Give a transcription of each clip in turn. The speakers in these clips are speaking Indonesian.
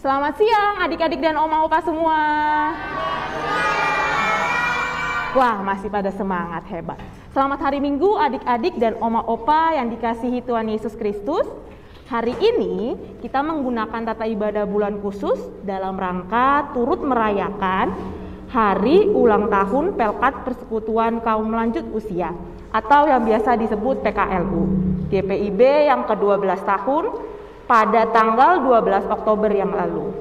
Selamat siang adik-adik dan oma opa semua. Wah, masih pada semangat, hebat. Selamat hari Minggu adik-adik dan oma opa yang dikasihi Tuhan Yesus Kristus. Hari ini kita menggunakan tata ibadah bulan khusus dalam rangka turut merayakan Hari Ulang Tahun Pelkat Persekutuan Kaum Lanjut Usia atau yang biasa disebut PKLU GPIB yang ke-12 tahun pada tanggal 12 Oktober yang lalu.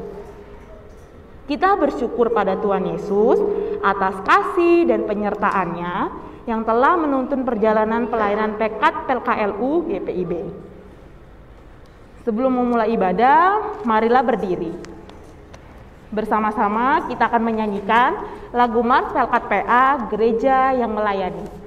Kita bersyukur pada Tuhan Yesus atas kasih dan penyertaannya yang telah menuntun perjalanan pelayanan Pekat PKLU GPIB. Sebelum memulai ibadah, marilah berdiri. Bersama-sama kita akan menyanyikan lagu Mars Pelkat PA Gereja yang Melayani.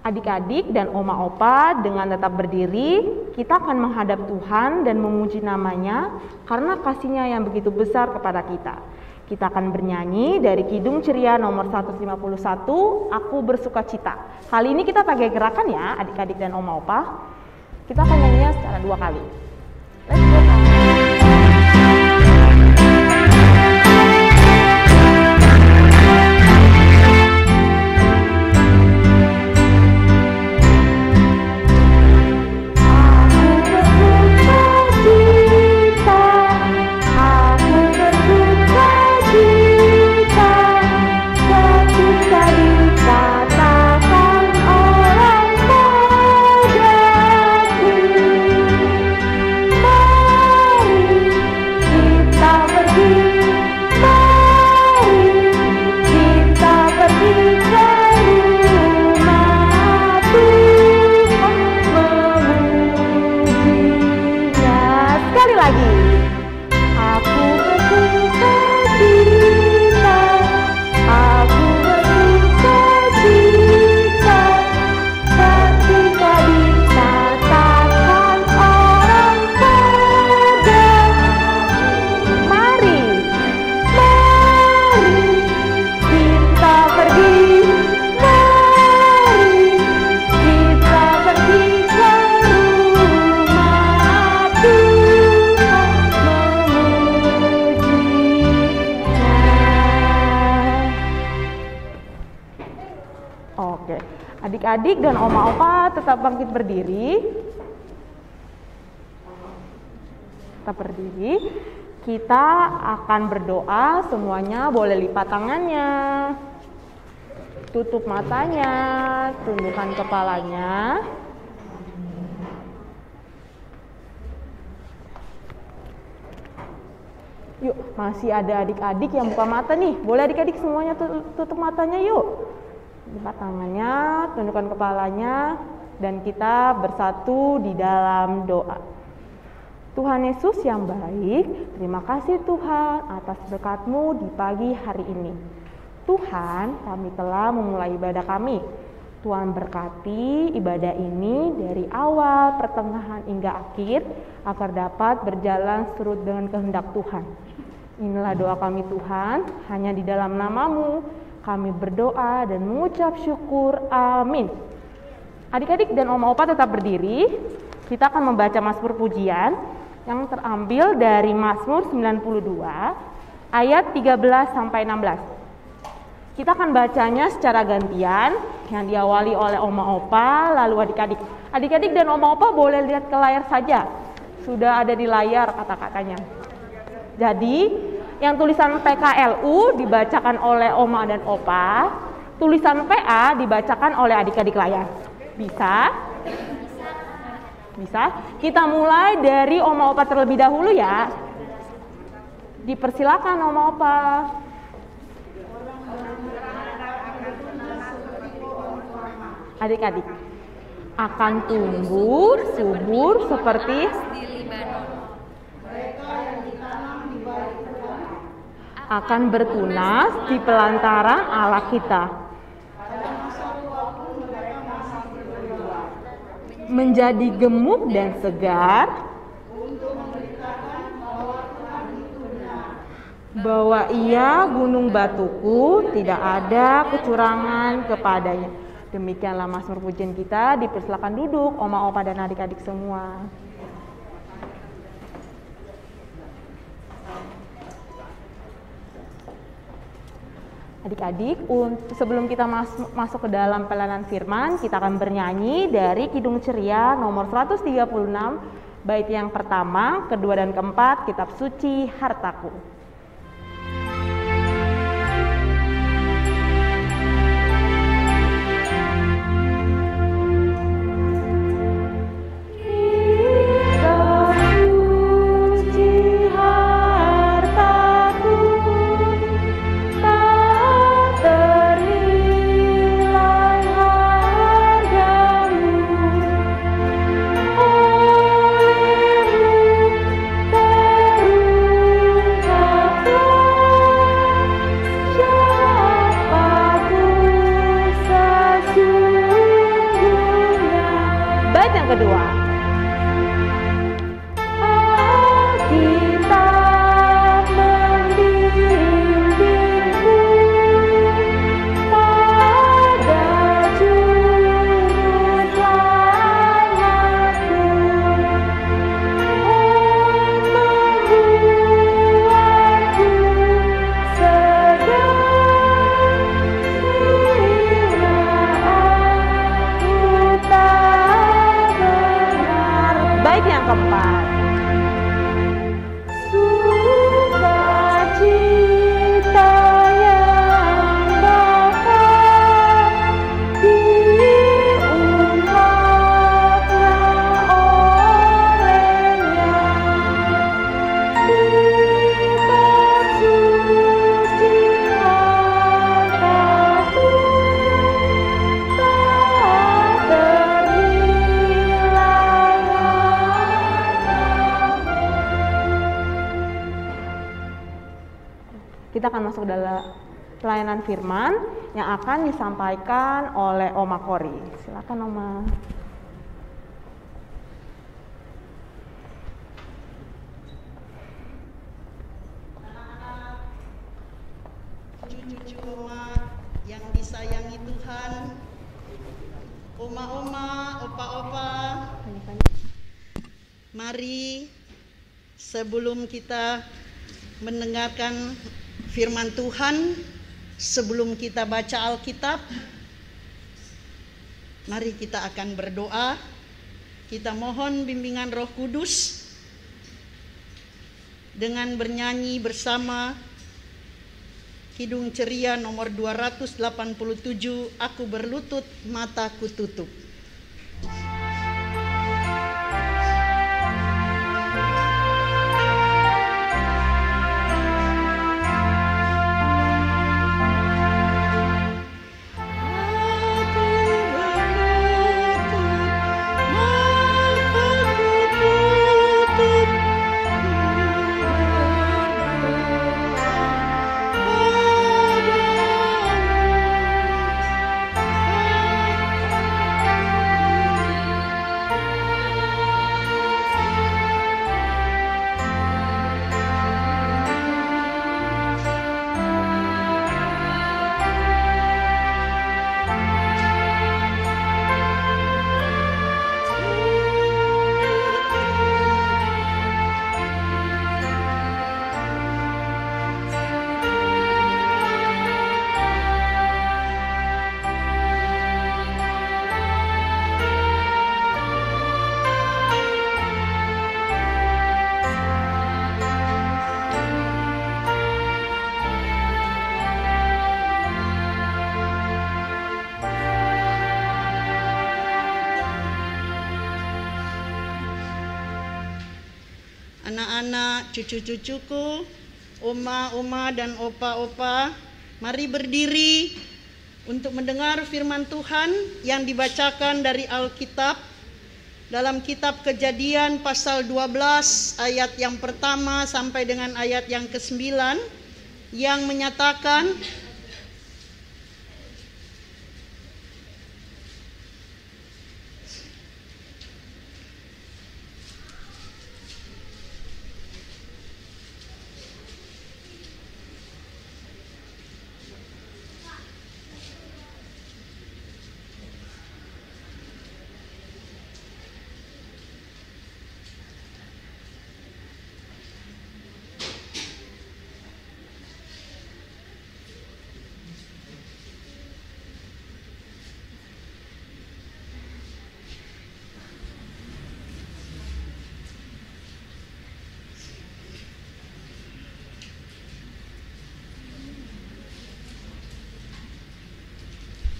Adik-adik dan oma opa dengan tetap berdiri, kita akan menghadap Tuhan dan memuji namanya karena kasih-Nya yang begitu besar kepada kita. Kita akan bernyanyi dari Kidung Ceria nomor 151, Aku Bersukacita. Kali ini kita pakai gerakan ya adik-adik dan oma opa. Kita akan nyanyinya secara 2 kali. Let's go. Adik-adik dan oma opa tetap bangkit berdiri. Tetap berdiri. Kita akan berdoa, semuanya boleh lipat tangannya. Tutup matanya, tundukkan kepalanya. Yuk, masih ada adik-adik yang buka mata nih. Boleh adik-adik semuanya tutup matanya yuk. Lipat tangannya, tundukkan kepalanya, dan kita bersatu di dalam doa. Tuhan Yesus yang baik, terima kasih Tuhan atas berkat-Mu di pagi hari ini. Tuhan, kami telah memulai ibadah kami. Tuhan berkati ibadah ini dari awal, pertengahan, hingga akhir, agar dapat berjalan surut dengan kehendak Tuhan. Inilah doa kami Tuhan, hanya di dalam nama-Mu kami berdoa dan mengucap syukur. Amin. Adik-adik dan Oma Opa tetap berdiri. Kita akan membaca Mazmur pujian yang terambil dari Mazmur 92 ayat 13 sampai 16. Kita akan bacanya secara gantian, yang diawali oleh Oma Opa, lalu adik-adik. Adik-adik dan Oma Opa boleh lihat ke layar saja. Sudah ada di layar kata-katanya. Jadi, yang tulisan PKLU dibacakan oleh Oma dan Opa, tulisan PA dibacakan oleh adik-adik layar. Bisa? Bisa? Kita mulai dari Oma Opa terlebih dahulu ya. Dipersilakan Oma Opa. Adik-adik, akan tumbuh subur seperti akan bertunas di pelantaran Allah kita, menjadi gemuk dan segar, bahwa ia gunung batuku tidak ada kecurangan kepadanya. Demikianlah Mazmur pujian kita. Dipersilakan duduk Oma Opa dan adik-adik semua. Adik-adik, sebelum kita masuk ke dalam pelayanan firman, kita akan bernyanyi dari Kidung Ceria nomor 136, bait yang pertama, kedua dan keempat, kitab suci Hartaku. Kita akan masuk dalam pelayanan firman yang akan disampaikan oleh Oma Kori. Silakan Oma. Cucu-cucu Oma yang disayangi Tuhan, Oma-oma, Opa-opa, mari sebelum kita mendengarkan firman Tuhan, sebelum kita baca Alkitab, mari kita akan berdoa. Kita mohon bimbingan Roh Kudus dengan bernyanyi bersama Kidung Ceria nomor 287, Aku berlutut, mataku tutup. anak-anak, cucu-cucuku, oma-oma dan opa-opa, mari berdiri untuk mendengar firman Tuhan yang dibacakan dari Alkitab dalam kitab Kejadian pasal 12 ayat yang pertama sampai dengan ayat yang ke-9 yang menyatakan,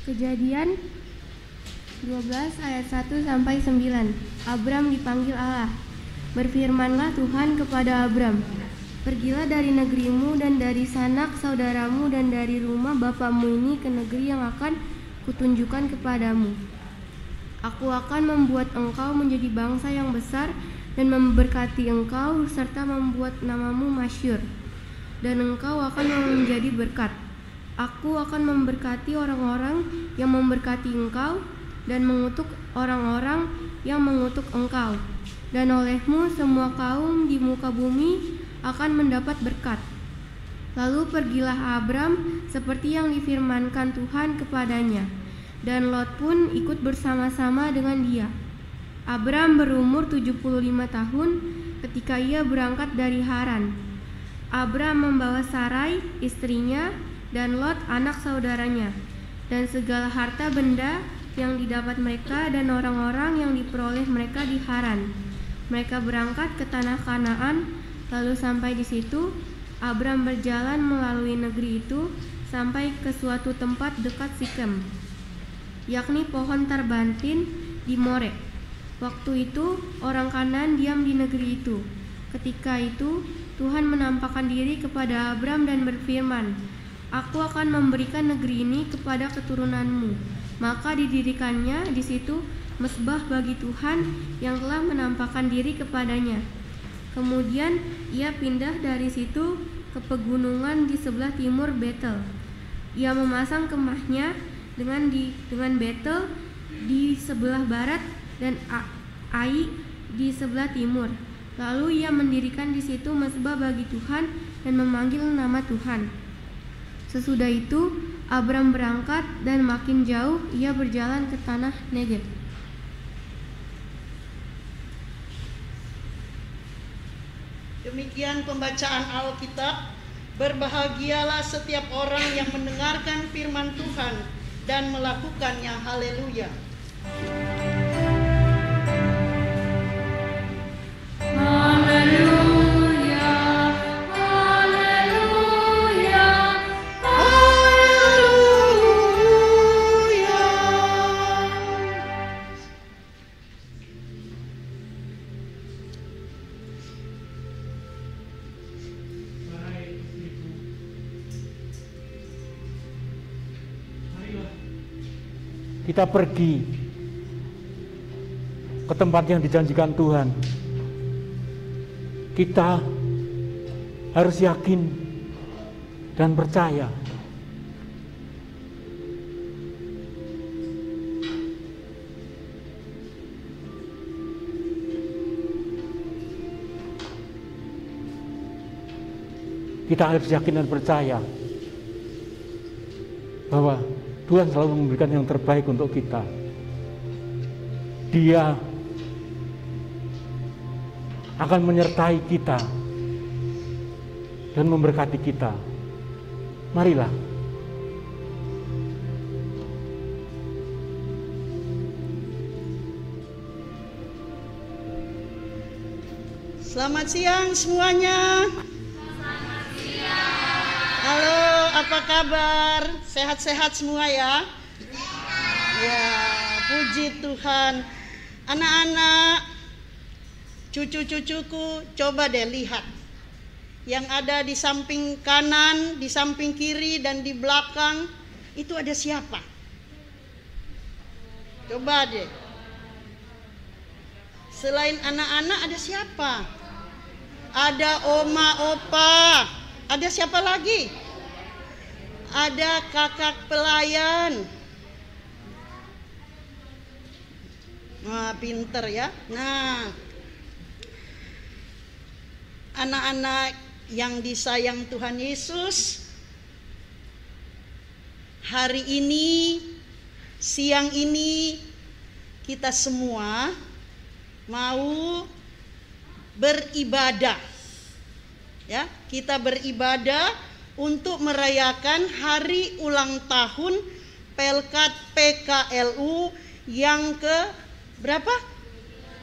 Kejadian 12 ayat 1 sampai 9. Abram dipanggil Allah. Berfirmanlah Tuhan kepada Abram, "Pergilah dari negerimu dan dari sanak saudaramu dan dari rumah bapamu ini ke negeri yang akan kutunjukkan kepadamu. Aku akan membuat engkau menjadi bangsa yang besar dan memberkati engkau serta membuat namamu masyhur, dan engkau akan menjadi berkat. Aku akan memberkati orang-orang yang memberkati engkau dan mengutuk orang-orang yang mengutuk engkau. Dan olehmu semua kaum di muka bumi akan mendapat berkat." Lalu pergilah Abram seperti yang difirmankan Tuhan kepadanya, dan Lot pun ikut bersama-sama dengan dia. Abram berumur 75 tahun ketika ia berangkat dari Haran. Abram membawa Sarai istrinya dan Lot anak saudaranya, dan segala harta benda yang didapat mereka dan orang-orang yang diperoleh mereka di Haran. Mereka berangkat ke tanah Kanaan. Lalu sampai di situ, Abram berjalan melalui negeri itu sampai ke suatu tempat dekat Sikem, yakni pohon tarbantin di More. Waktu itu orang Kanaan diam di negeri itu. Ketika itu Tuhan menampakkan diri kepada Abram dan berfirman, "Aku akan memberikan negeri ini kepada keturunanmu." Maka didirikannya di situ mezbah bagi Tuhan yang telah menampakkan diri kepadanya. Kemudian ia pindah dari situ ke pegunungan di sebelah timur Betel. Ia memasang kemahnya dengan Betel di sebelah barat dan Ai di sebelah timur. Lalu ia mendirikan di situ mezbah bagi Tuhan dan memanggil nama Tuhan. Sesudah itu Abram berangkat dan makin jauh ia berjalan ke tanah Negeb. Demikian pembacaan Alkitab. Berbahagialah setiap orang yang mendengarkan firman Tuhan dan melakukannya. Haleluya. Kita pergi ke tempat yang dijanjikan Tuhan. Kita harus yakin dan percaya kita harus yakin dan percaya bahwa Tuhan selalu memberikan yang terbaik untuk kita. Dia akan menyertai kita dan memberkati kita. Marilah. Selamat siang semuanya. Selamat siang. Halo, apa kabar? Sehat-sehat semua ya? Ya, puji Tuhan. Anak-anak, Cucu-cucuku, coba deh lihat. Yang ada di samping kanan, di samping kiri, dan di belakang, itu ada siapa? Coba deh. Selain anak-anak ada siapa? Ada oma, opa. Ada siapa lagi? Ada kakak pelayan. Wah, pinter ya. Nah, anak-anak yang disayang Tuhan Yesus, hari ini, siang ini, kita semua mau beribadah. Ya, kita beribadah untuk merayakan hari ulang tahun Pelkat PKLU yang ke berapa?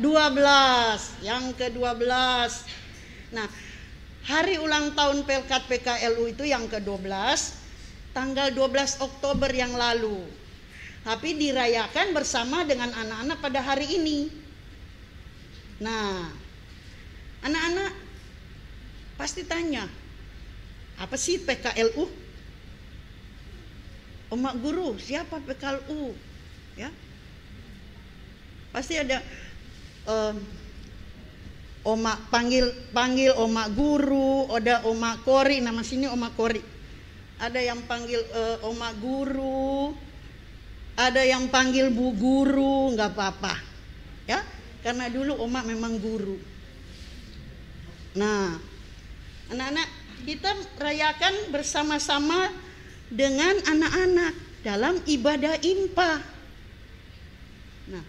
12. Yang ke-12. Nah, hari ulang tahun Pelkat PKLU itu yang ke-12, tanggal 12 Oktober yang lalu. Tapi dirayakan bersama dengan anak-anak pada hari ini. Nah, anak-anak pasti tanya, apa sih PKLU? Omak guru, siapa PKLU? Ya, pasti ada omak panggil omak guru, ada omak kori, nama sini omak kori. Ada yang panggil omak guru, ada yang panggil bu guru, nggak apa-apa, ya, karena dulu omak memang guru. Nah, anak-anak, kita rayakan bersama-sama dengan anak-anak dalam ibadah impa. Nah,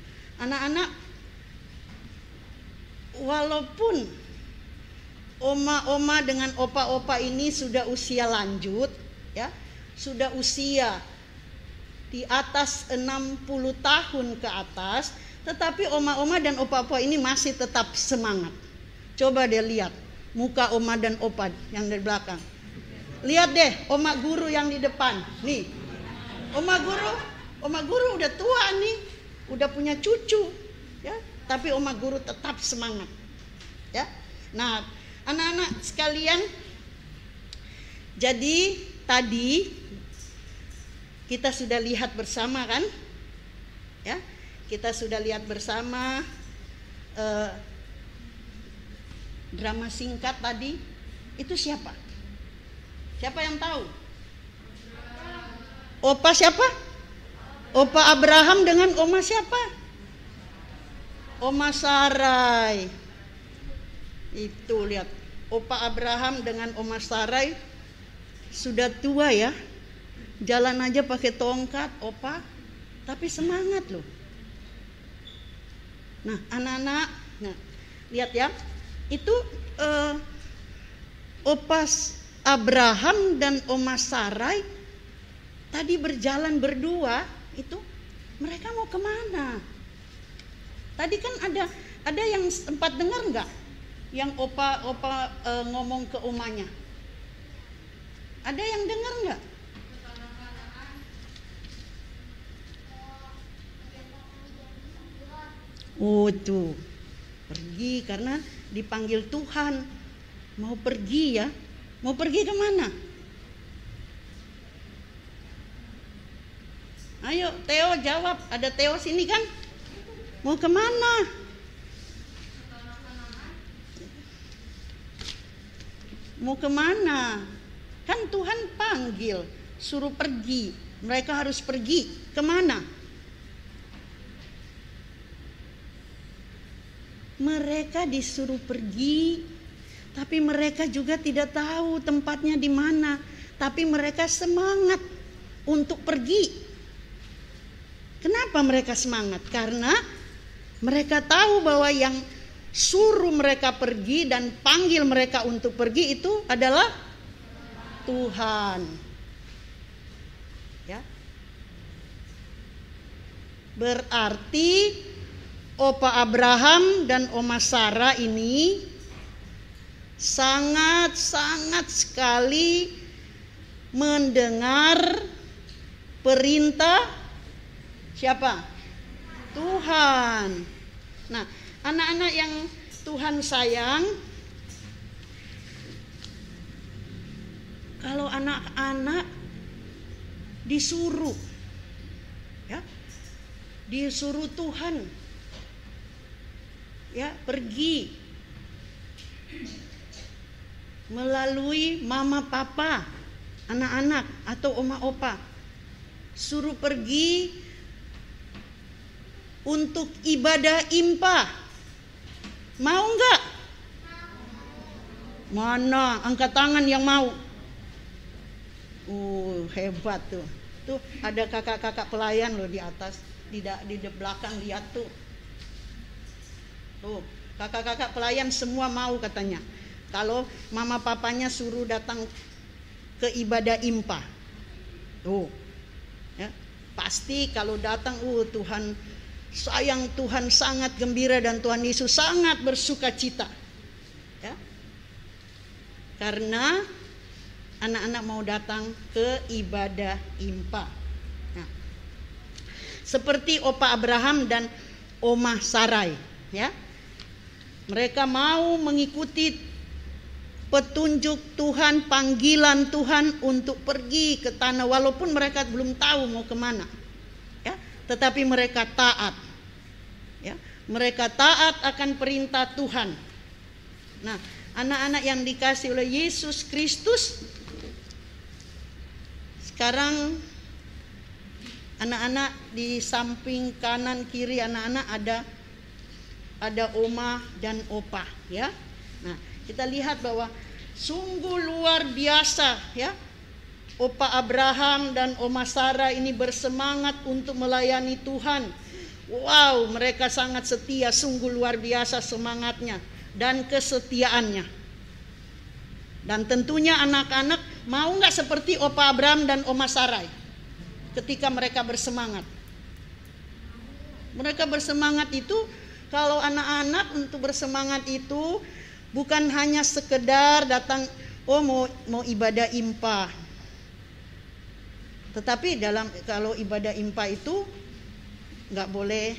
anak-anak, walaupun oma-oma dengan opa-opa ini sudah usia lanjut, ya, sudah usia di atas 60 tahun ke atas, tetapi oma-oma dan opa-opa ini masih tetap semangat. Coba deh lihat muka oma dan opa yang di belakang. Lihat deh oma guru yang di depan. Nih, oma guru udah tua nih, udah punya cucu, ya. Tapi oma guru tetap semangat, ya. Nah, anak-anak sekalian, jadi tadi kita sudah lihat bersama kan, ya. Kita sudah lihat bersama drama singkat tadi. Itu siapa? Siapa yang tahu? Opa siapa? Opa Abraham dengan oma siapa? Oma Sarai. Itu lihat, Opa Abraham dengan Oma Sarai sudah tua ya. Jalan aja pakai tongkat, opa, tapi semangat loh. Nah, anak-anak, nah, lihat ya. Itu Opa Abraham dan Oma Sarai tadi berjalan berdua, itu mereka mau kemana? Tadi kan ada yang sempat dengar nggak? Yang opa ngomong ke omanya. Ada yang dengar nggak? Oh tuh, pergi karena dipanggil Tuhan. Mau pergi ya? Mau pergi kemana? Ayo Theo jawab, ada Theo sini kan? Mau kemana? Mau kemana? Kan Tuhan panggil, suruh pergi. Mereka harus pergi. Kemana? Mereka disuruh pergi, tapi mereka juga tidak tahu tempatnya di mana. Tapi mereka semangat untuk pergi. Kenapa mereka semangat? Karena mereka tahu bahwa yang suruh mereka pergi dan panggil mereka untuk pergi itu adalah Tuhan. Ya. Berarti Opa Abraham dan Oma Sarah ini sangat-sangat sekali mendengar perintah siapa? Tuhan. Nah, anak-anak yang Tuhan sayang kalau anak-anak disuruh, ya, disuruh Tuhan, ya, pergi melalui mama papa anak-anak atau oma opa, suruh pergi untuk ibadah impa. Mau nggak? Mana angkat tangan yang mau? Hebat tuh. Tuh ada kakak-kakak pelayan loh di atas, di belakang, lihat tuh. Tuh, kakak-kakak pelayan semua mau katanya. Kalau mama papanya suruh datang ke ibadah impa. Tuh. Ya, pasti kalau datang Tuhan sayang, Tuhan sangat gembira, dan Tuhan Yesus sangat bersuka cita. Ya. Karena anak-anak mau datang ke ibadah impa. Nah, seperti Opa Abraham dan Oma Sarai, ya. Mereka mau mengikuti petunjuk Tuhan, panggilan Tuhan untuk pergi ke tanah, walaupun mereka belum tahu mau kemana, ya. Tetapi mereka taat, ya. Mereka taat akan perintah Tuhan. Nah, anak-anak yang dikasih oleh Yesus Kristus, sekarang anak-anak di samping kanan kiri anak-anak ada oma dan opa, ya. Nah, kita lihat bahwa sungguh luar biasa, ya. Opa Abraham dan Oma Sarah ini bersemangat untuk melayani Tuhan. Wow, mereka sangat setia, sungguh luar biasa semangatnya dan kesetiaannya. Dan tentunya anak-anak mau nggak seperti Opa Abraham dan Oma Sarai ketika mereka bersemangat. Mereka bersemangat itu, kalau anak-anak untuk bersemangat itu bukan hanya sekedar datang, mau ibadah impa. Tetapi kalau ibadah impa itu nggak boleh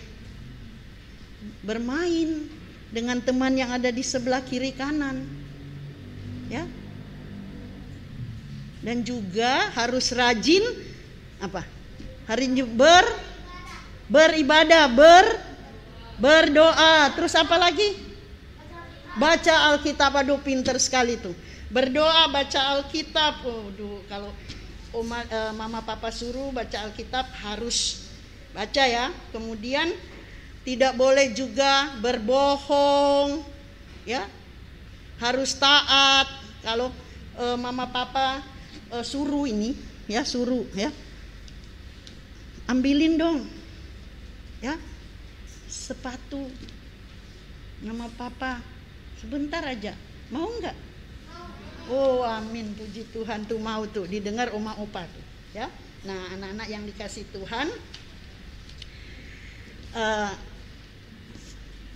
bermain dengan teman yang ada di sebelah kiri kanan, ya. Dan juga harus rajin beribadah, berdoa. Terus apa lagi? Baca Alkitab. Aduh, pinter sekali tuh. Berdoa, baca Alkitab. Kalau mama papa suruh baca Alkitab, harus baca, ya. Kemudian tidak boleh juga berbohong, ya. Harus taat. Kalau mama papa suruh ini, ya, suruh, ya, ambilin dong, ya, sepatu mama papa sebentar aja. Mau nggak? Oh, amin, puji Tuhan, tuh mau tuh didengar oma opa tuh, ya. Nah, anak-anak yang dikasih Tuhan,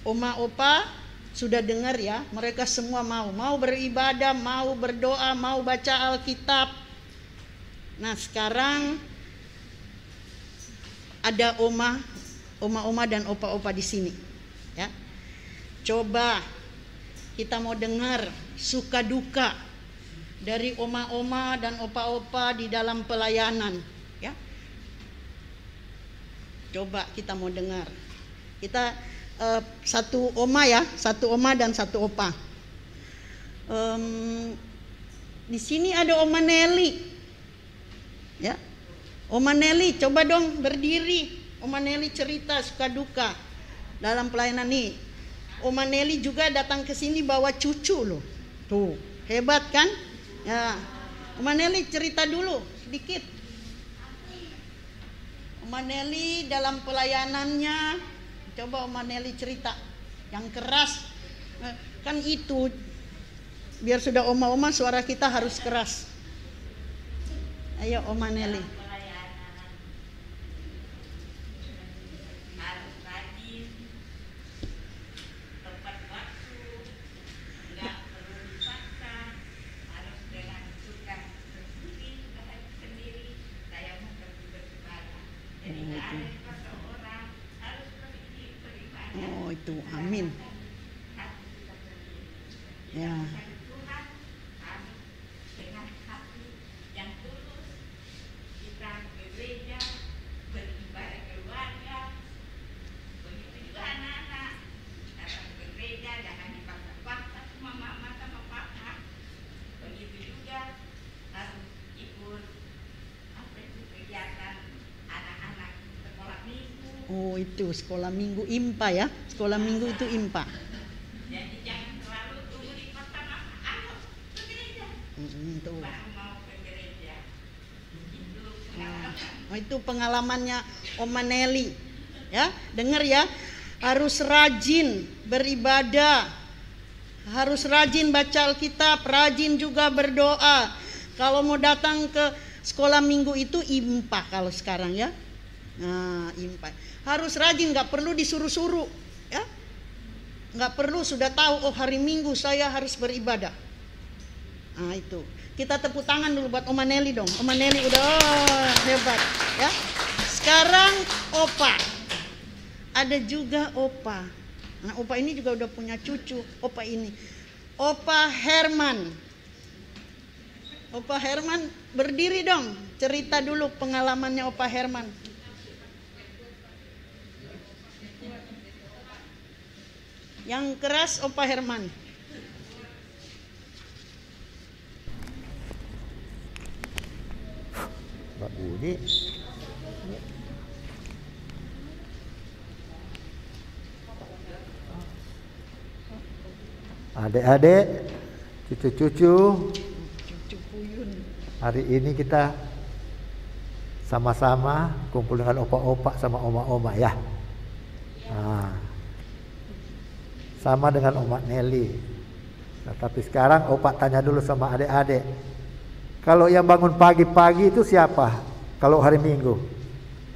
oma opa sudah dengar, ya. Mereka semua mau beribadah, mau berdoa, mau baca Alkitab. Nah, sekarang ada oma dan opa-opa di sini, ya. Coba kita mau dengar suka duka dari oma-oma dan opa-opa di dalam pelayanan, ya. Coba kita mau dengar. Kita satu oma, ya, satu oma dan satu opa. Di sini ada Oma Nelly, ya. Oma Nelly, coba dong berdiri. Oma Nelly cerita suka duka dalam pelayanan nih. Oma Nelly juga datang ke sini bawa cucu loh. Tuh, hebat kan? Ya. Oma Nelly cerita dulu sedikit. Oma Nelly dalam pelayanannya, coba Oma Nelly cerita yang keras. Kan itu, biar sudah oma-oma suara kita harus keras. Ayo Oma Nelly. Oh, itu, amin. Ya. Oh, itu sekolah minggu IMPA ya. Sekolah minggu itu IMPA. Jadi jangan terlalu tunggu di pertama, ayo ke gereja. Tuh. Baru mau ke gereja. Itu Oh, itu pengalamannya Oma Nelly. Ya, dengar ya. Harus rajin beribadah. Harus rajin baca Alkitab, rajin juga berdoa. Kalau mau datang ke sekolah minggu itu IMPA kalau sekarang ya. Nah, IMPA. Harus rajin, nggak perlu disuruh-suruh, ya. Nggak perlu, sudah tahu, oh hari Minggu saya harus beribadah. Nah itu, kita tepuk tangan dulu buat Oma Nelly dong. Oma Nelly udah hebat, ya. Sekarang Opa, ada juga Opa. Nah Opa ini juga udah punya cucu. Opa ini, Opa Herman. Opa Herman berdiri dong, cerita dulu pengalamannya Opa Herman. Yang keras Opa Herman. Mbak Budi. Adik-adik, cucu-cucu, hari ini kita sama-sama kumpul dengan opa-opa sama oma-oma ya. Nah, sama dengan Oma Nelly. Nah, tapi sekarang opa tanya dulu sama adik-adik. Kalau yang bangun pagi-pagi itu siapa? Kalau hari Minggu?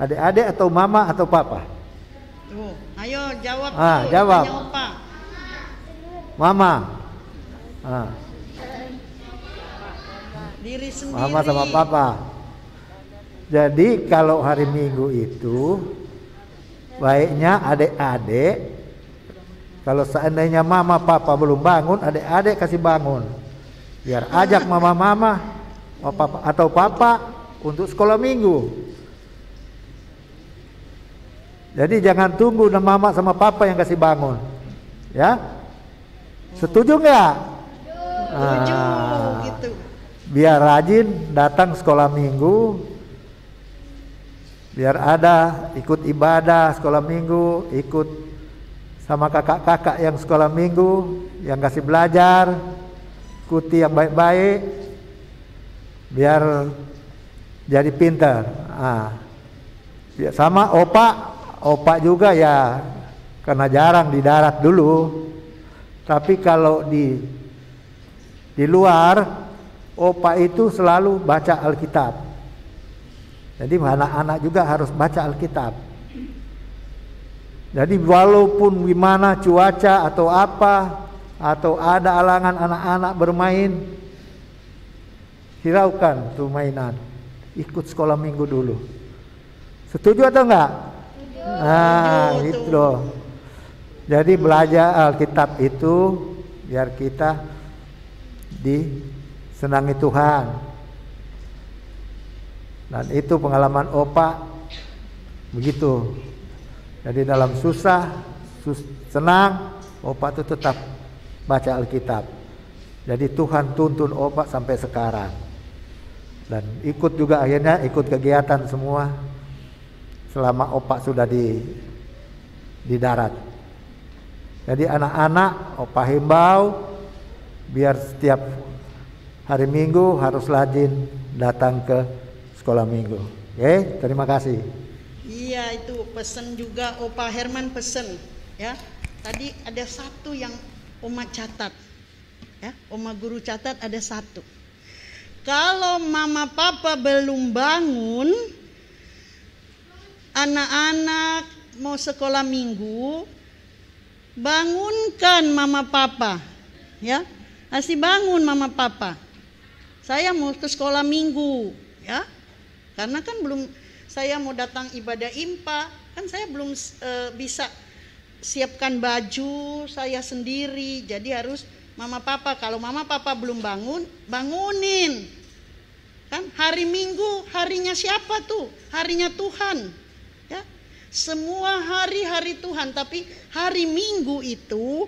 Adik-adik atau mama atau papa? Tuh, ayo jawab dulu. Jawab. Tanya Opa. Mama. Ah. Diri sendiri. Mama sama papa. Jadi kalau hari Minggu itu baiknya adik-adik, kalau seandainya mama papa belum bangun, adik-adik kasih bangun. Biar ajak mama-mama atau papa untuk sekolah minggu. Jadi jangan tunggu mama sama papa yang kasih bangun. Ya? Setuju nggak? Setuju gitu. Biar rajin datang sekolah minggu. Biar ada ikut ibadah sekolah minggu, ikut sama kakak-kakak yang sekolah minggu, yang kasih belajar, ikuti yang baik-baik, biar jadi pintar. Sama opa juga ya, karena jarang di darat dulu. Tapi kalau di luar, opa itu selalu baca Alkitab. Jadi anak-anak juga harus baca Alkitab. Jadi walaupun gimana cuaca atau apa, atau ada alangan anak-anak bermain, hiraukan tuh mainan, ikut sekolah minggu dulu. Setuju atau enggak? Nah, itu loh. Jadi belajar Alkitab itu biar kita disenangi Tuhan. Dan itu pengalaman opa begitu. Jadi dalam susah, senang, opa itu tetap baca Alkitab. Jadi Tuhan tuntun opa sampai sekarang. Dan ikut juga akhirnya ikut kegiatan semua selama opa sudah di darat. Jadi anak-anak opa himbau biar setiap hari Minggu harus rajin datang ke sekolah minggu. Oke, terima kasih. Iya, itu pesan juga Opa Herman pesen ya. Tadi ada satu yang Oma catat ya, Oma guru catat ada satu. Kalau mama papa belum bangun, anak-anak mau sekolah minggu, bangunkan mama papa ya. Kasih bangun mama papa. Saya mau ke sekolah minggu ya. Karena kan belum, saya mau datang ibadah IMPA, kan saya belum bisa siapkan baju saya sendiri, jadi harus Mama papa, kalau mama papa belum bangun, bangunin. Kan hari Minggu harinya siapa tuh? Harinya Tuhan. Ya. Semua hari-hari Tuhan, tapi hari Minggu itu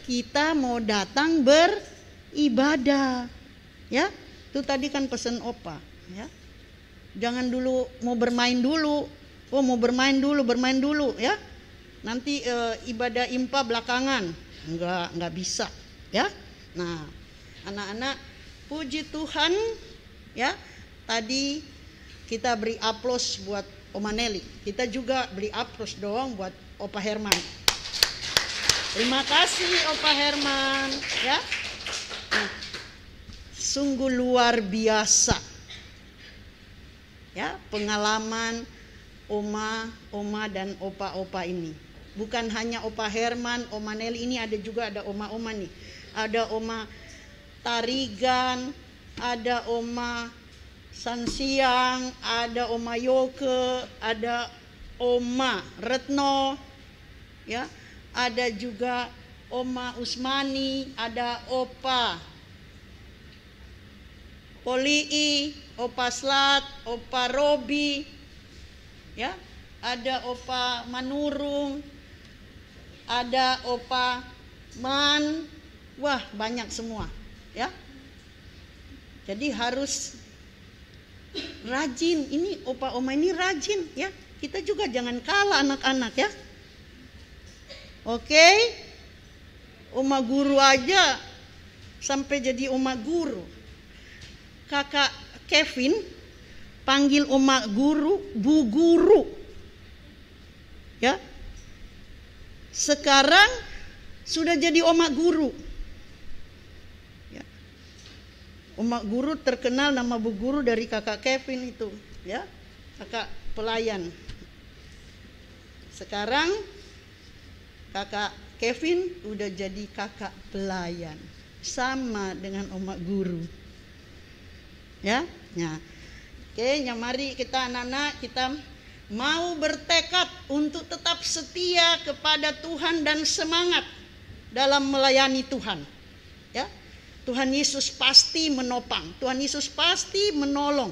kita mau datang beribadah. Ya. Itu tadi kan pesan Opa, ya. Jangan dulu mau bermain dulu. Oh, mau bermain dulu ya. Nanti ibadah impa belakangan. Enggak bisa, ya. Nah, anak-anak, puji Tuhan, ya. Tadi kita beri aplaus buat Oma Nelly. Kita juga beri aplaus dong buat Opa Herman. Terima kasih Opa Herman, ya. Nah, sungguh luar biasa, ya, pengalaman oma dan opa-opa ini. Bukan hanya Opa Herman, Oma Nelly, ini ada juga ada oma-oma nih. Ada Oma Tarigan, ada Oma Sansiang, ada Oma Yoke, ada Oma Retno, ya, ada juga Oma Usmani, ada Opa Polii, Opa Slat, Opa Robi, ya, ada Opa Manurung, ada Opa Man, wah banyak semua, ya. Jadi harus rajin, ini opa oma ini rajin, ya. Kita juga jangan kalah anak-anak, ya. Oke, oma guru aja sampai jadi oma guru. Kakak Kevin panggil oma guru Bu Guru, ya. Sekarang sudah jadi oma guru. Oma guru terkenal nama Bu Guru dari kakak Kevin itu, ya, kakak pelayan. Sekarang kakak Kevin udah jadi kakak pelayan, sama dengan Oma Guru, ya. Nah, oke, mari kita anak-anak kita mau bertekad untuk tetap setia kepada Tuhan dan semangat dalam melayani Tuhan, ya. Tuhan Yesus pasti menopang, Tuhan Yesus pasti menolong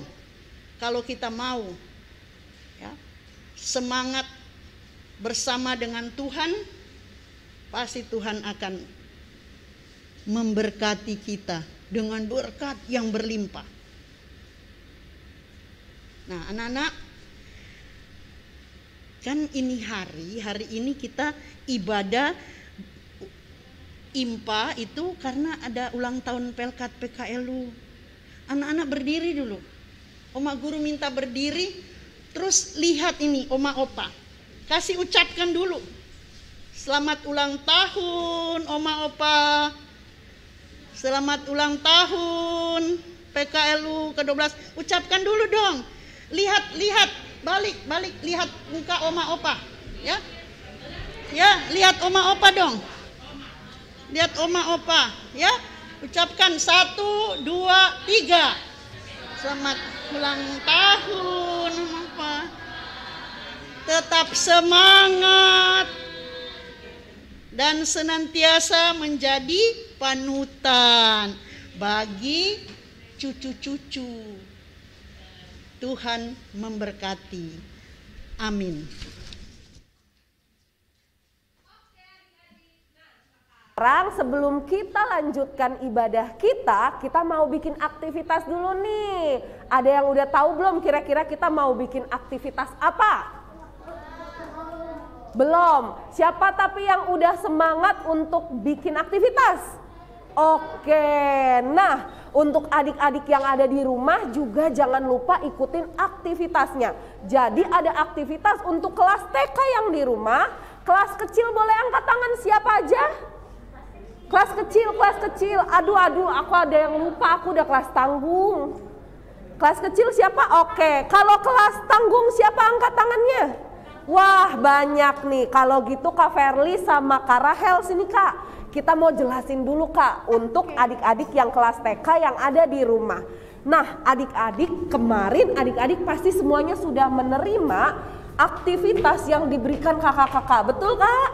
kalau kita mau, ya, semangat bersama dengan Tuhan. Pasti Tuhan akan memberkati kita dengan berkat yang berlimpah. Nah, anak-anak, kan ini hari ini kita ibadah IMPA itu karena ada ulang tahun Pelkat PKLU. Anak-anak berdiri dulu. Oma guru minta berdiri, terus lihat ini oma opa. Kasih ucapkan dulu. Selamat ulang tahun Oma Opa. Selamat ulang tahun PKLU ke-12. Ucapkan dulu dong. Lihat, balik lihat muka Oma Opa, ya. Ya, lihat Oma Opa dong. Lihat Oma Opa, ya. Ucapkan 1, 2, 3. Selamat ulang tahun Oma Opa. Tetap semangat dan senantiasa menjadi panutan bagi cucu-cucu. Tuhan memberkati. Amin. Sekarang sebelum kita lanjutkan ibadah kita mau bikin aktivitas dulu nih. Ada yang udah tahu belum kira-kira kita mau bikin aktivitas apa? Belum. Siapa tapi yang udah semangat untuk bikin aktivitas? Oke. Nah, untuk adik-adik yang ada di rumah juga jangan lupa ikutin aktivitasnya. Jadi ada aktivitas untuk kelas TK yang di rumah. Kelas kecil boleh angkat tangan siapa aja? Kelas kecil. Aduh, aku ada yang lupa, aku udah kelas tanggung. Kelas kecil siapa? Oke. Kalau kelas tanggung siapa angkat tangannya? Wah, banyak nih. Kalau gitu Kak Verly sama Kak Rahel sini Kak. Kita mau jelasin dulu Kak untuk adik-adik yang kelas TK yang ada di rumah. Nah, adik-adik kemarin adik-adik pasti semuanya sudah menerima aktivitas yang diberikan kakak-kakak. Betul Kak?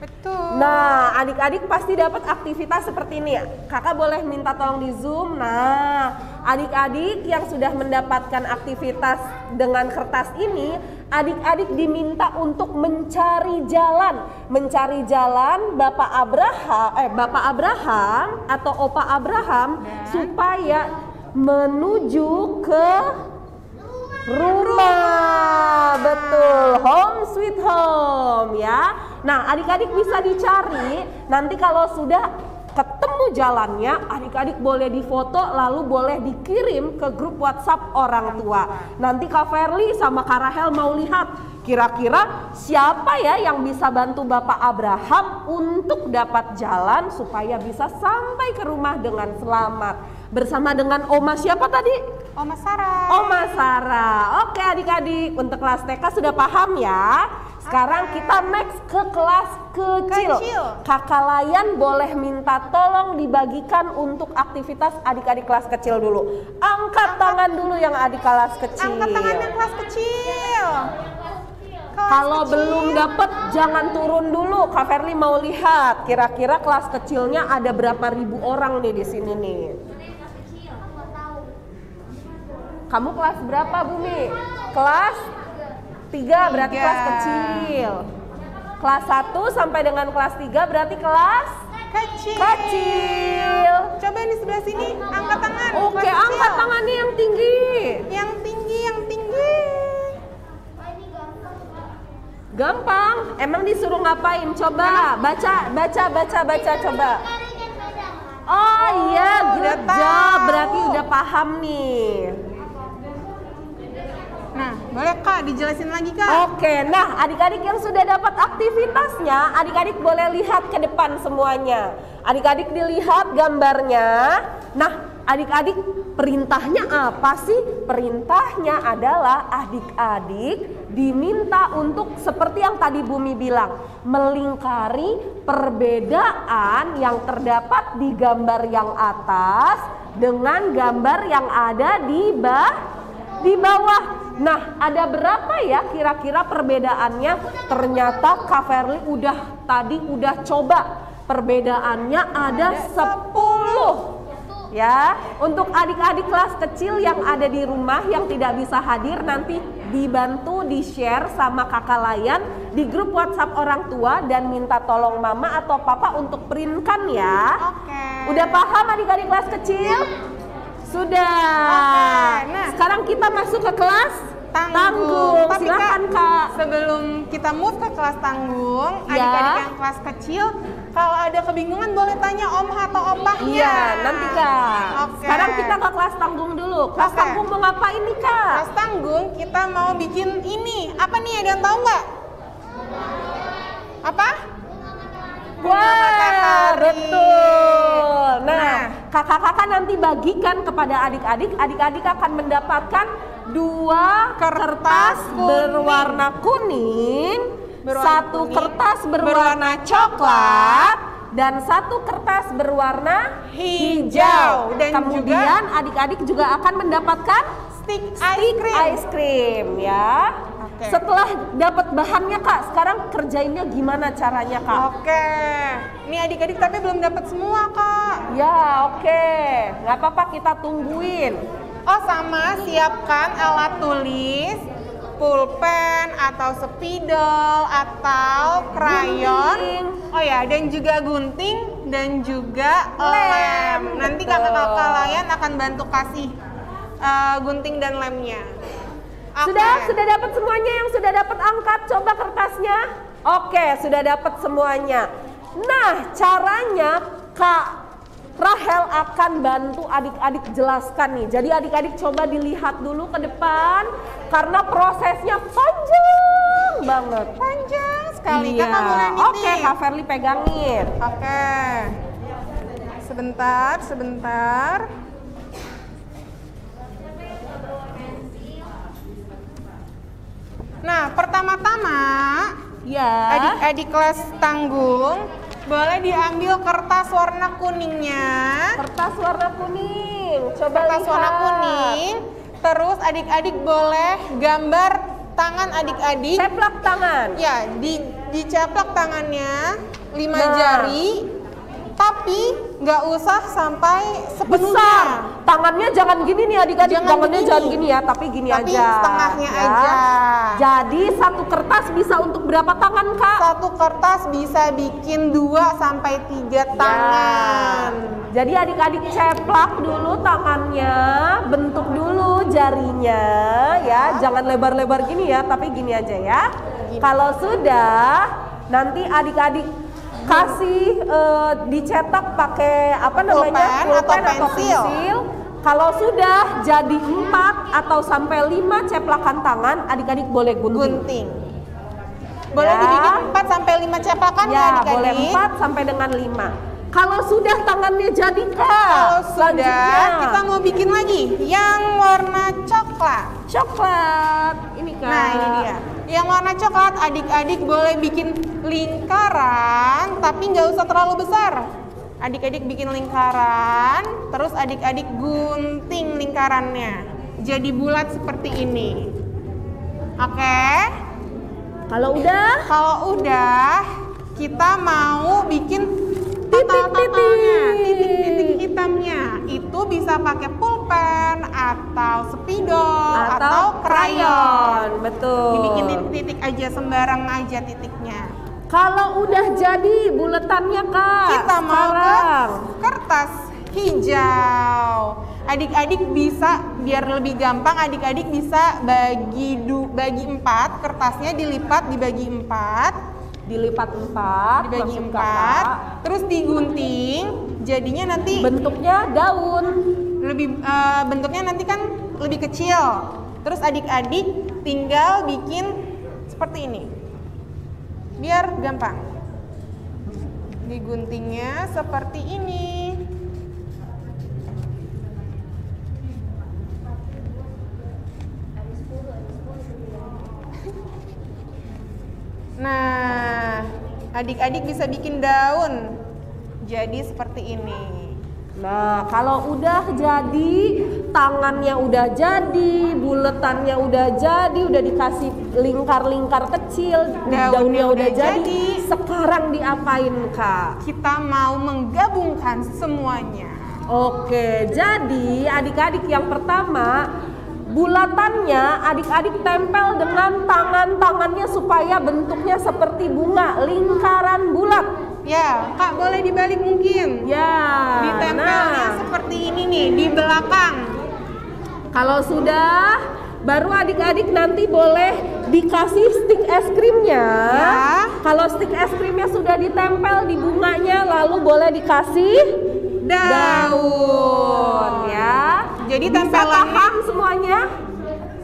Betul. Nah, adik-adik pasti dapat aktivitas seperti ini ya. Kakak boleh minta tolong di Zoom. Nah, adik-adik yang sudah mendapatkan aktivitas dengan kertas ini, adik-adik diminta untuk mencari jalan. Mencari jalan Bapak Abraham atau Opa Abraham supaya menuju ke rumah. Betul, home sweet home ya. Nah, adik-adik bisa dicari. Nanti kalau sudah ketemu jalannya, adik-adik boleh difoto lalu boleh dikirim ke grup WhatsApp orang tua. Nanti Kak Verly sama Kak Rahel mau lihat kira-kira siapa ya yang bisa bantu Bapak Abraham untuk dapat jalan supaya bisa sampai ke rumah dengan selamat. Bersama dengan Oma siapa tadi? Oma Sarah. Oma Sarah. Oke adik-adik, untuk kelas TK sudah paham ya. Sekarang kita next ke kelas kecil. Kakak Layan boleh minta tolong dibagikan untuk aktivitas adik-adik kelas kecil dulu. Angkat tangan dulu yang adik kelas kecil. Angkat tangan yang kelas kecil. Kalau belum dapet jangan turun dulu. Kak Verly mau lihat kira-kira kelas kecilnya ada berapa ribu orang nih di sini nih. Kamu kelas berapa Bumi? Kelas 3 berarti kelas kecil. Kelas 1 sampai dengan kelas 3 berarti kelas kecil. Coba di sebelah sini, angkat tangan. Oke, angkat tangannya yang tinggi. Yang tinggi, yang tinggi. Gampang. Emang disuruh ngapain? Coba baca coba. Oh iya, good job. Berarti udah paham nih. Nah, boleh Kak dijelasin lagi Kak? Oke, nah adik-adik yang sudah dapat aktivitasnya, adik-adik boleh lihat ke depan semuanya. Adik-adik dilihat gambarnya. Nah, adik-adik perintahnya apa sih? Perintahnya adalah adik-adik diminta untuk seperti yang tadi Bumi bilang, melingkari perbedaan yang terdapat di gambar yang atas dengan gambar yang ada di bawah. Nah, ada berapa ya kira-kira perbedaannya? Ternyata Kak Verly tadi udah coba. Perbedaannya ada 10. Ya, untuk adik-adik kelas kecil yang ada di rumah yang tidak bisa hadir nanti dibantu di-share sama Kakak Layan di grup WhatsApp orang tua dan minta tolong mama atau papa untuk printkan ya. Oke. Udah paham adik-adik kelas kecil? Sudah. Oke, nah. Sekarang kita masuk ke kelas tanggung. Tapi silakan Kak. Sebelum kita move ke kelas tanggung, Ya. adik-adik yang kelas kecil, kalau ada kebingungan boleh tanya om atau opahnya. Iya, nanti Kak. Oke. Sekarang kita ke kelas tanggung dulu. Kelas Oke. tanggung mau ngapain nih Kak? Kelas tanggung kita mau bikin ini. Apa nih? Ada yang tahu nggak? Apa? Wah, matahari. betul. Nah, Nah. kakak-kakak nanti bagikan kepada adik-adik. Adik-adik akan mendapatkan 2 kertas berwarna kuning, satu kertas berwarna coklat, dan 1 kertas berwarna hijau. Dan kemudian adik-adik juga akan mendapatkan Stick ice cream ya. Oke. Setelah dapat bahannya Kak, sekarang kerjainnya gimana caranya Kak? Oke. Ini adik-adik tapi belum dapat semua Kak. Ya oke, nggak apa-apa kita tungguin. Oh sama, siapkan alat tulis, pulpen atau spidol atau krayon. Gunting. Oh ya, dan juga gunting dan juga lem. Nanti betul. kakak-kakak Layan akan bantu kasih gunting dan lemnya. Oke. Sudah dapat semuanya? Yang sudah dapat angkat coba kertasnya. Oke, sudah dapat semuanya. Nah, caranya Kak Rahel akan bantu adik-adik jelaskan nih. Jadi adik-adik coba dilihat dulu ke depan karena prosesnya panjang banget. Panjang sekali. Iya. Kakak boleh nitip. Oke, Kak Verly pegangin. Oke. Sebentar. Nah, pertama-tama Ya. adik-adik kelas tanggung boleh diambil kertas warna kuningnya. Kertas warna kuning. Coba Kertas lihat. warna kuning. Terus adik-adik boleh gambar tangan adik-adik. Ceplak tangan. Ya, diceplak tangannya. 5 Nah. jari, tapi nggak usah sampai sepenuhnya. Besar. Tangannya jangan gini nih adik-adik, Jangan tangannya begini. jangan gini ya, tapi gini Tapi aja. setengahnya ya. aja. Jadi satu kertas bisa untuk berapa tangan, Kak? Satu kertas bisa bikin 2 sampai 3 tangan. Jadi adik-adik ceplak dulu tangannya, bentuk dulu jarinya ya, jangan lebar-lebar gini ya, tapi gini aja ya. Kalau sudah, nanti adik-adik kasih dicetak pakai apa namanya? Pulpen atau pensil. Kalau sudah jadi 4 atau sampai 5 ceplakan tangan, adik-adik boleh gunting. Boleh Ya. dibikin 4 sampai 5 ceplakan ya, Ya, adik-adik. boleh 4 sampai dengan 5. Kalau sudah tangannya jadi, Kak. Kalau sudah, selanjutnya. kita mau bikin lagi yang warna coklat. Coklat. Ini, Kak. Nah, ini dia. Yang warna coklat, adik-adik boleh bikin lingkaran, tapi nggak usah terlalu besar. Adik-adik bikin lingkaran, terus adik-adik gunting lingkarannya. Jadi bulat seperti ini. Oke? Kalau udah, kita mau bikin titik-titik hitamnya. Itu bisa pakai pulpen atau spidol atau krayon. Betul. Dibikin titik-titik aja, sembarang aja titiknya. Kalau udah jadi buletannya, Kak. Kita mau ke sekarang. kertas hijau. Adik-adik bisa, biar lebih gampang, adik-adik bisa bagi 4, kertasnya dilipat dibagi 4. Dilipat 4, Dibagi maksud 4, Kakak. terus digunting, jadinya nanti Bentuknya daun. bentuknya nanti kan lebih kecil. Terus adik-adik tinggal bikin seperti ini, biar gampang. Diguntingnya seperti ini. Nah, adik-adik bisa bikin daun jadi seperti ini. Nah, kalau udah jadi, tangannya udah jadi, buletannya udah jadi, udah dikasih lingkar-lingkar kecil, daunnya udah jadi. Sekarang diapain, Kak? Kita mau menggabungkan semuanya. Oke, jadi adik-adik yang pertama, bulatannya adik-adik tempel dengan tangan-tangannya supaya bentuknya seperti bunga, lingkaran bulat. Ya, Kak, boleh dibalik mungkin. Ya, Ditempelnya seperti ini nih, di belakang. Kalau sudah, baru adik-adik nanti boleh dikasih stik es krimnya. Ya. Kalau stik es krimnya sudah ditempel di bunganya, lalu boleh dikasih daun ya. Jadi Bisa tempelannya paham semuanya?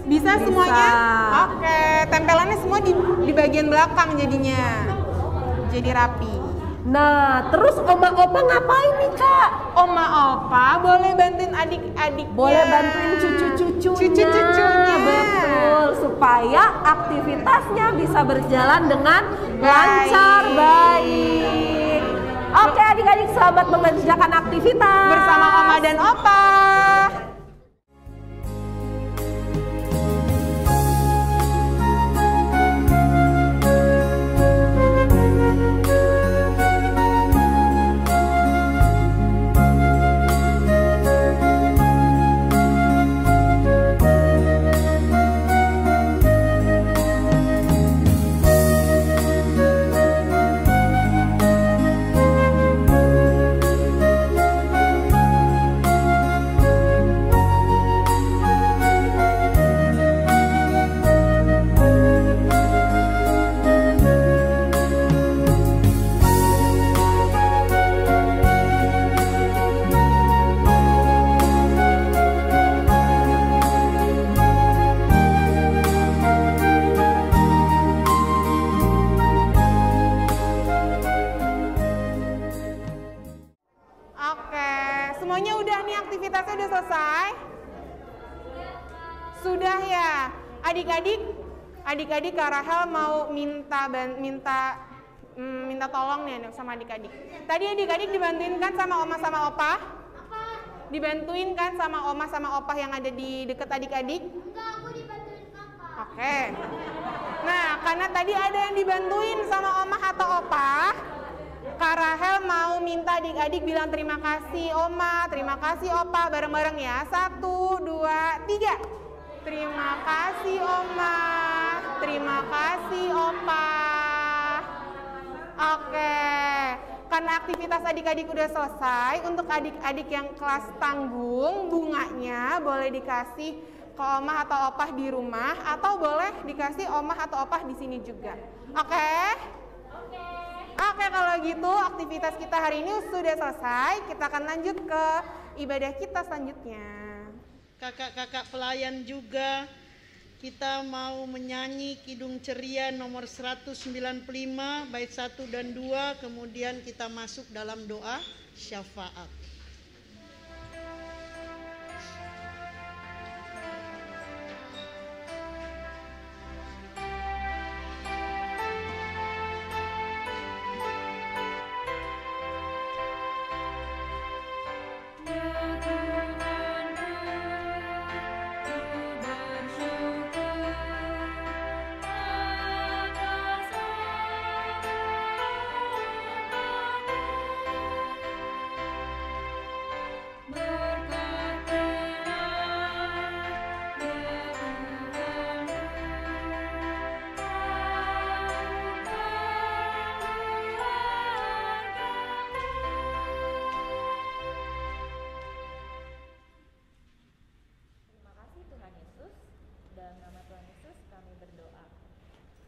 bisa Bisa. semuanya? Oke, tempelannya semua di bagian belakang jadinya. Jadi rapi. Nah, terus oma opa ngapain nih, Kak? Oma opa boleh bantuin adik-adiknya. Boleh bantuin cucu-cucunya. Cucu-cucunya. Betul, supaya aktivitasnya bisa berjalan dengan lancar, baik. Oke, adik-adik, selamat mengerjakan aktivitas Bersama oma dan opa. Semuanya udah nih, aktivitasnya udah selesai? Sudah ya. Adik-adik Kak Rahel mau minta tolong nih sama adik-adik. Tadi adik-adik dibantuin kan sama oma sama opa? Dibantuin kan sama oma sama opa yang ada di deket adik-adik? Enggak, aku dibantuin kakak. Oke. Nah, karena tadi ada yang dibantuin sama oma atau opa, Kak Rahel mau minta adik-adik bilang terima kasih Oma, terima kasih Opa, bareng-bareng ya. 1, 2, 3. Terima kasih Oma, terima kasih Opa. Oke, karena aktivitas adik-adik udah selesai, untuk adik-adik yang kelas tanggung, bunganya boleh dikasih ke Oma atau Opah di rumah, atau boleh dikasih Oma atau Opah di sini juga. Oke? Oke, kalau gitu aktivitas kita hari ini sudah selesai. Kita akan lanjut ke ibadah kita selanjutnya. Kakak-kakak pelayan juga, kita mau menyanyi Kidung Ceria nomor 195 bait 1 dan 2, kemudian kita masuk dalam doa syafaat.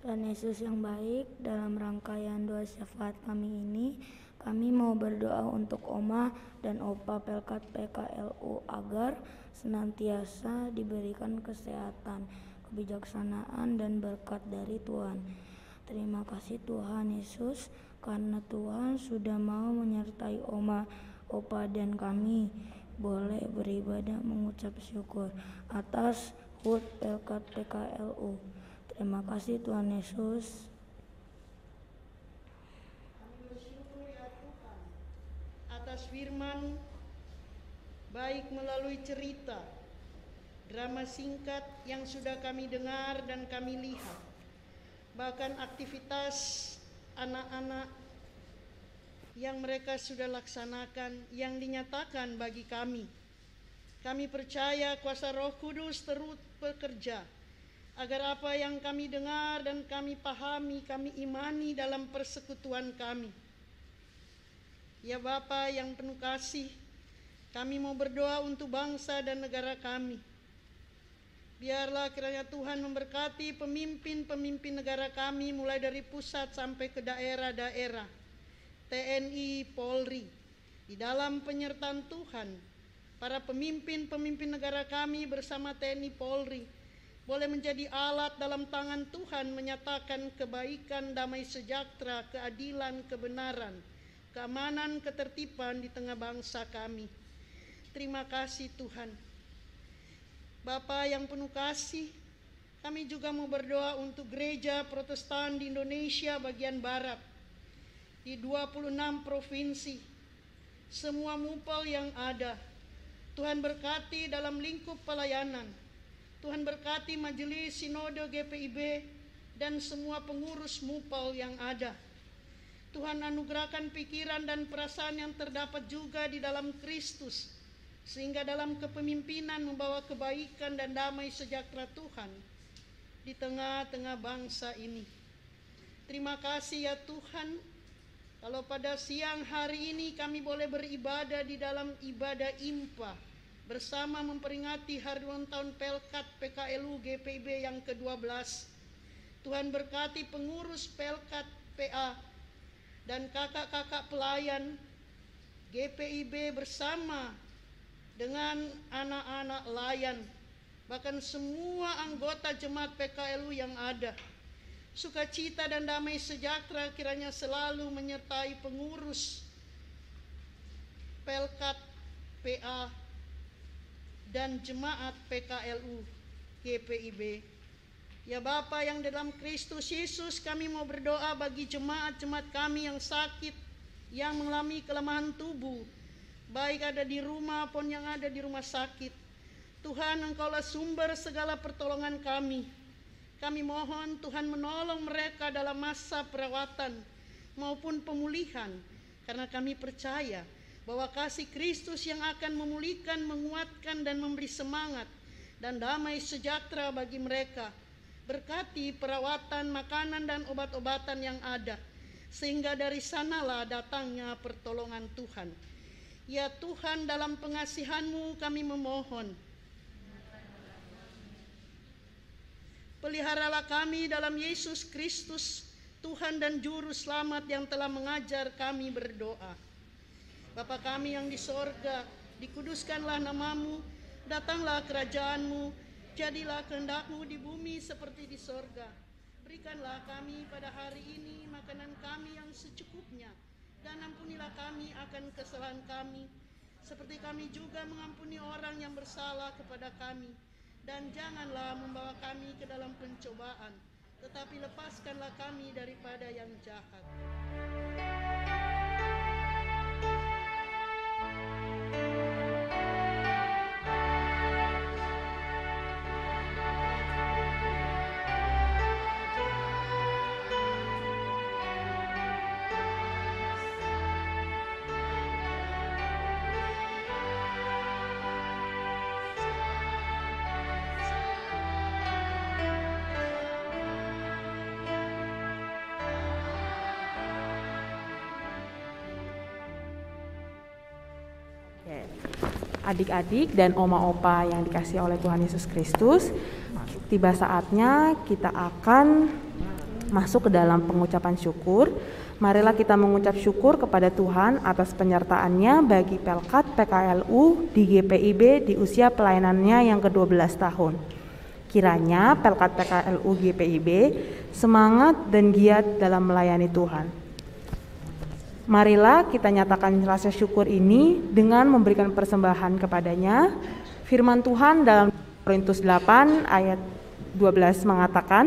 Tuhan Yesus yang baik, dalam rangkaian doa syafaat kami ini, kami mau berdoa untuk Oma dan Opa Pelkat PKLU agar senantiasa diberikan kesehatan, kebijaksanaan, dan berkat dari Tuhan. Terima kasih Tuhan Yesus, karena Tuhan sudah mau menyertai Oma, Opa, dan kami boleh beribadah mengucap syukur atas HUT Pelkat PKLU. Terima kasih Tuhan Yesus. Kami bersyukur ya Tuhan atas firman, baik melalui cerita, drama singkat yang sudah kami dengar dan kami lihat, bahkan aktivitas anak-anak yang mereka sudah laksanakan, yang dinyatakan bagi kami. Kami percaya kuasa Roh Kudus terus bekerja, agar apa yang kami dengar dan kami pahami, kami imani dalam persekutuan kami. Ya Bapa yang penuh kasih, kami mau berdoa untuk bangsa dan negara kami. Biarlah kiranya Tuhan memberkati pemimpin-pemimpin negara kami, mulai dari pusat sampai ke daerah-daerah, TNI, Polri, di dalam penyertaan Tuhan. Para pemimpin-pemimpin negara kami bersama TNI, Polri boleh menjadi alat dalam tangan Tuhan, menyatakan kebaikan, damai sejahtera, keadilan, kebenaran, keamanan, ketertiban di tengah bangsa kami. Terima kasih Tuhan. Bapa yang penuh kasih, kami juga mau berdoa untuk gereja Protestan di Indonesia bagian Barat, di 26 provinsi, semua mupal yang ada. Tuhan berkati dalam lingkup pelayanan. Tuhan berkati majelis sinode GPIB dan semua pengurus mupal yang ada. Tuhan anugerahkan pikiran dan perasaan yang terdapat juga di dalam Kristus, sehingga dalam kepemimpinan membawa kebaikan dan damai sejahtera Tuhan di tengah-tengah bangsa ini. Terima kasih ya Tuhan, kalau pada siang hari ini kami boleh beribadah di dalam ibadah IMPA, bersama memperingati hari ulang tahun Pelkat PKLU GPIB yang ke-12. Tuhan berkati pengurus Pelkat PA dan kakak-kakak pelayan GPIB bersama dengan anak-anak layan, bahkan semua anggota jemaat PKLU yang ada. Sukacita dan damai sejahtera kiranya selalu menyertai pengurus Pelkat PA dan jemaat PKLU GPIB. Ya Bapa yang dalam Kristus Yesus, kami mau berdoa bagi jemaat-jemaat kami yang sakit, yang mengalami kelemahan tubuh, baik ada di rumah maupun yang ada di rumah sakit. Tuhan, Engkaulah sumber segala pertolongan kami. Kami mohon Tuhan menolong mereka dalam masa perawatan maupun pemulihan. karena kami percaya bahwa kasih Kristus yang akan memulihkan, menguatkan, dan memberi semangat dan damai sejahtera bagi mereka. Berkati perawatan, makanan, dan obat-obatan yang ada, sehingga dari sanalah datangnya pertolongan Tuhan. Ya Tuhan, dalam pengasihan-Mu kami memohon, peliharalah kami dalam Yesus Kristus, Tuhan dan Juru Selamat yang telah mengajar kami berdoa. Bapa kami yang di sorga, dikuduskanlah nama-Mu, datanglah kerajaan-Mu, jadilah kehendak-Mu di bumi seperti di sorga. Berikanlah kami pada hari ini makanan kami yang secukupnya, dan ampunilah kami akan kesalahan kami, seperti kami juga mengampuni orang yang bersalah kepada kami. Dan janganlah membawa kami ke dalam pencobaan, tetapi lepaskanlah kami daripada yang jahat. Adik-adik dan oma-opa yang dikasihi oleh Tuhan Yesus Kristus, tiba saatnya kita akan masuk ke dalam pengucapan syukur. Marilah kita mengucap syukur kepada Tuhan atas penyertaannya bagi Pelkat PKLU di GPIB di usia pelayanannya yang ke-12 tahun. Kiranya Pelkat PKLU GPIB semangat dan giat dalam melayani Tuhan. Marilah kita nyatakan rasa syukur ini dengan memberikan persembahan kepadanya. Firman Tuhan dalam Korintus 8 ayat 12 mengatakan,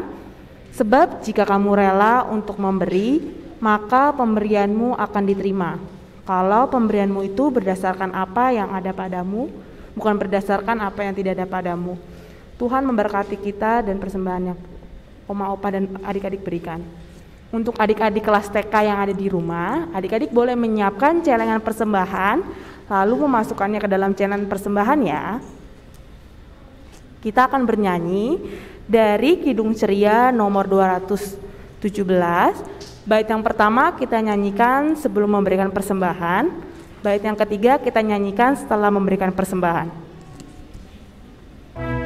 sebab jika kamu rela untuk memberi, maka pemberianmu akan diterima. Kalau pemberianmu itu berdasarkan apa yang ada padamu, bukan berdasarkan apa yang tidak ada padamu. Tuhan memberkati kita dan persembahan yang oma opa dan adik-adik berikan. Untuk adik-adik kelas TK yang ada di rumah, adik-adik boleh menyiapkan celengan persembahan, lalu memasukkannya ke dalam celengan persembahan ya. Kita akan bernyanyi dari Kidung Ceria nomor 217. Bait yang pertama kita nyanyikan sebelum memberikan persembahan. Bait yang ketiga kita nyanyikan setelah memberikan persembahan. Karena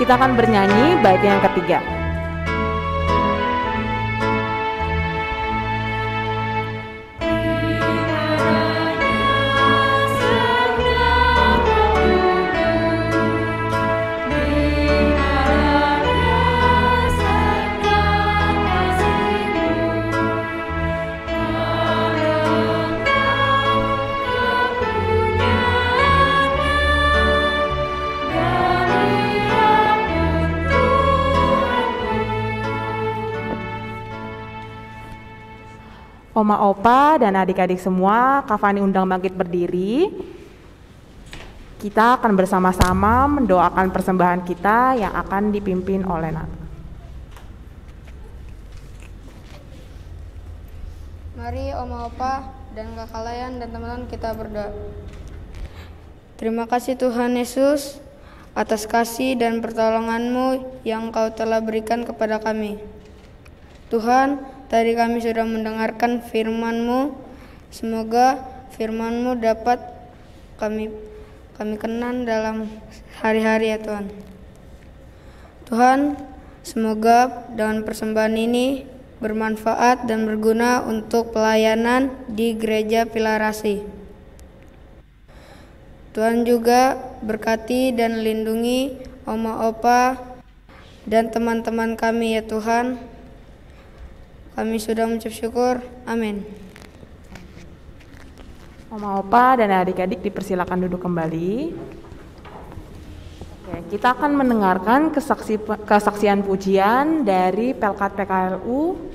kita akan bernyanyi bait yang ketiga. Oma, opa, dan adik-adik semua, Kak Fani undang bangkit berdiri. Kita akan bersama-sama mendoakan persembahan kita yang akan dipimpin oleh Nat. Mari Oma, opa, dan kakak Layan dan teman-teman kita berdoa. Terima kasih Tuhan Yesus atas kasih dan pertolongan-Mu yang Kau telah berikan kepada kami. Tuhan, tadi kami sudah mendengarkan firman-Mu. Semoga firman-Mu dapat kami kenang dalam hari-hari ya Tuhan. Tuhan, semoga dengan persembahan ini bermanfaat dan berguna untuk pelayanan di Gereja Pilarasi. Tuhan juga berkati dan lindungi Oma, opa, dan teman-teman kami ya Tuhan. Kami sudah mengucap syukur. Amin. Oma, opa, dan adik-adik dipersilakan duduk kembali. Oke, kita akan mendengarkan kesaksian pujian dari Pelkat PKLU.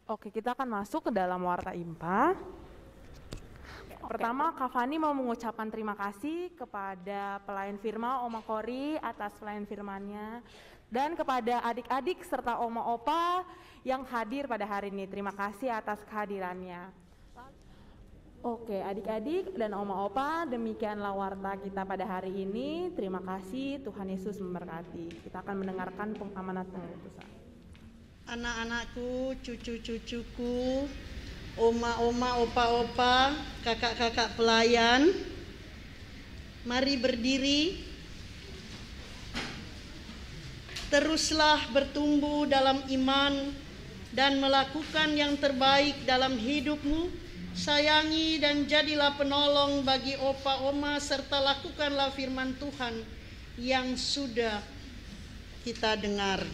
Oke, kita akan masuk ke dalam Warta IMPA. Pertama, Kak Fani mau mengucapkan terima kasih kepada pelayan firman Oma Kori atas pelayan firmannya, dan kepada adik-adik serta Oma Opa yang hadir pada hari ini. Terima kasih atas kehadirannya. Oke, adik-adik dan Oma Opa, demikianlah warta kita pada hari ini. Terima kasih, Tuhan Yesus memberkati. Kita akan mendengarkan pengamanat pengutusan. Anak-anakku, cucu-cucuku, oma-oma, opa-opa, kakak-kakak pelayan, mari berdiri. Teruslah bertumbuh dalam iman dan melakukan yang terbaik dalam hidupmu. Sayangi dan jadilah penolong bagi opa, oma, serta lakukanlah firman Tuhan yang sudah kita dengar.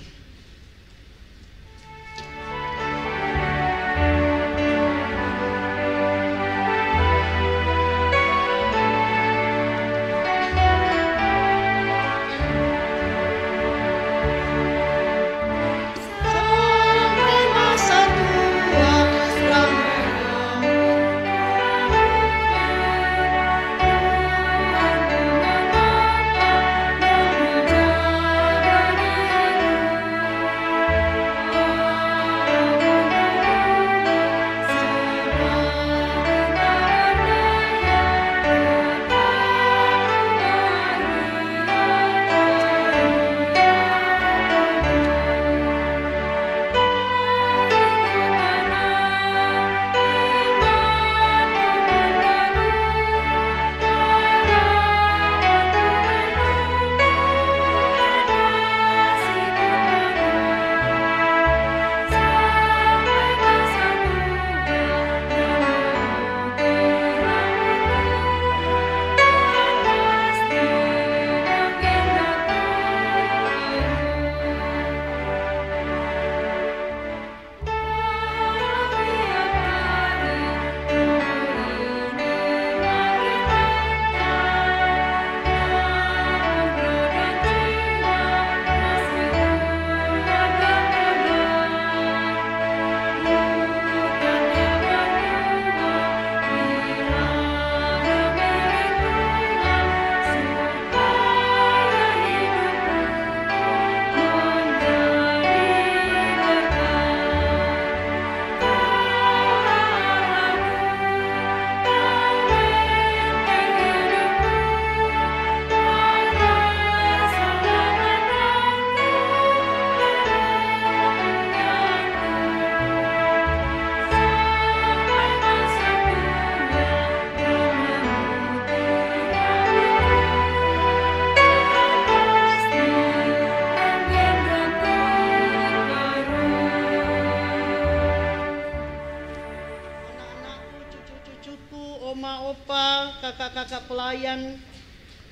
Kakak-kakak pelayan,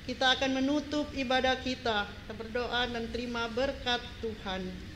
kita akan menutup ibadah kita. Kita berdoa dan terima berkat Tuhan.